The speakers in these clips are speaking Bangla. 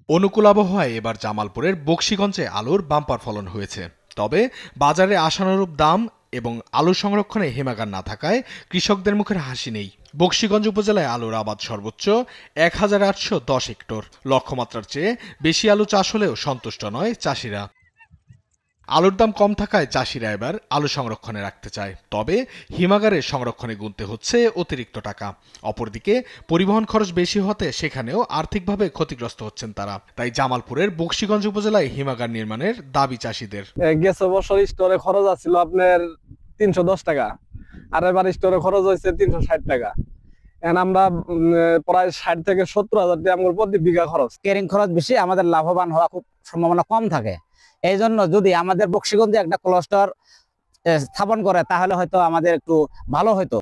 অনুকূল আবহাওয়ায় এবার জামালপুরের বকশীগঞ্জে আলুর বাম্পার ফলন হয়েছে। তবে বাজারে আশানুরূপ দাম এবং আলু সংরক্ষণে হিমাগার না থাকায় কৃষকদের মুখের হাসি নেই। বকশীগঞ্জ উপজেলায় আলুর আবাদ সর্বোচ্চ ১,৮১০ হেক্টর। লক্ষ্যমাত্রার চেয়ে বেশি আলু চাষ হলেও সন্তুষ্ট নয় চাষিরা। আলুর দাম কম থাকায় চাষিরা এবার আলু সংরক্ষণে রাখতে চায়। তবে হিমাগারে সংরক্ষণে গুনতে হচ্ছে অতিরিক্ত টাকা। অপরদিকে পরিবহন খরচ বেশি হতে সেখানেও আর্থিকভাবে ক্ষতিগ্রস্ত হচ্ছেন তারা। তাই জামালপুরের বকশীগঞ্জ উপজেলায় হিমাগার নির্মাণের দাবি চাষিদের। গেছে বছর স্টোরে খরচ আছিল আপনার ৩১০ টাকা, আর এবার স্টোরে খরচ হয়েছে ৩৬০ টাকা। এখন আমরা প্রায় ৬০ থেকে ৭০,০০০ টাকা আমার প্রতি বিঘা খরচ। ক্যারিং খরচ বেশি, আমাদের লাভবান হওয়া খুব সম্ভাবনা কম থাকে। এই জন্য যদি আমাদের বকশীগঞ্জে একটা ক্লাস্টার স্থাপন করে তাহলে হয়তো আমাদের একটু ভালো হতো।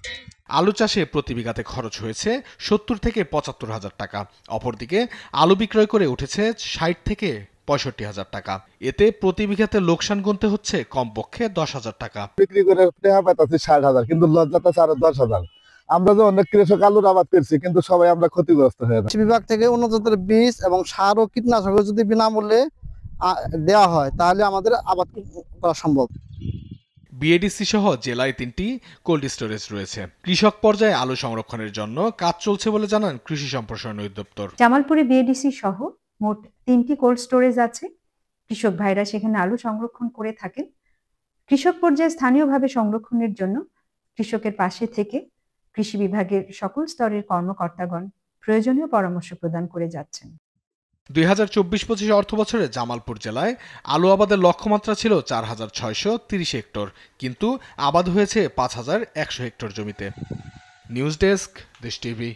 আলু চাষে প্রতি বিঘাতে খরচ হয়েছে ৭০ থেকে ৭৫,০০০ টাকা। অপরদিকে আলু বিক্রয় করে উঠেছে ৬০ থেকে ৬৫,০০০ টাকা। এতে প্রতি বিঘাতে লোকসান গুনতে হচ্ছে কমপক্ষে ১০,০০০ টাকা। বিক্রি করে টাকা পাইতেছি ৬০,০০০, কিন্তু লজ্জাটা ১০,০০০। আমরা যে অনেক কৃষক আলুর আবাদ করছি, কিন্তু সবাই আমরা ক্ষতিগ্রস্ত হয়ে যাচ্ছি। বিভাগ থেকে উন্নত জাতের বীজ এবং সার ও কীটনাশক যদি বিনামূল্যে দেওয়া হয় তাহলে আমাদের আবাদ করা সম্ভব। বিএডিসি সহ জেলায় ৩টি কোল্ড স্টোরেজ রয়েছে। কৃষক পর্যায়ে আলু সংরক্ষণের জন্য কাজ চলছে বলে জানান কৃষি সম্প্রসারণ অধিদপ্তর। জামালপুরে বিএডিসি সহ মোট 3টি কোল্ড স্টোরেজ আছে। কৃষক ভাইরা সেখানে আলু সংরক্ষণ করে থাকেন। কৃষক পর্যায়ে স্থানীয়ভাবে সংরক্ষণের জন্য কৃষকের পাশে থেকে কৃষি বিভাগের সকল স্তরের কর্মকর্তাগণ প্রয়োজনীয় পরামর্শ প্রদান করে যাচ্ছেন। ২০২৪-২৫ অর্থবছরে জামালপুর জেলায় আলু আবাদের লক্ষ্যমাত্রা ছিল ৪,৬৩০ হেক্টর, কিন্তু আবাদ হয়েছে ৫,১০০ হেক্টর জমিতে। নিউজ ডেস্ক, দেশ টিভি।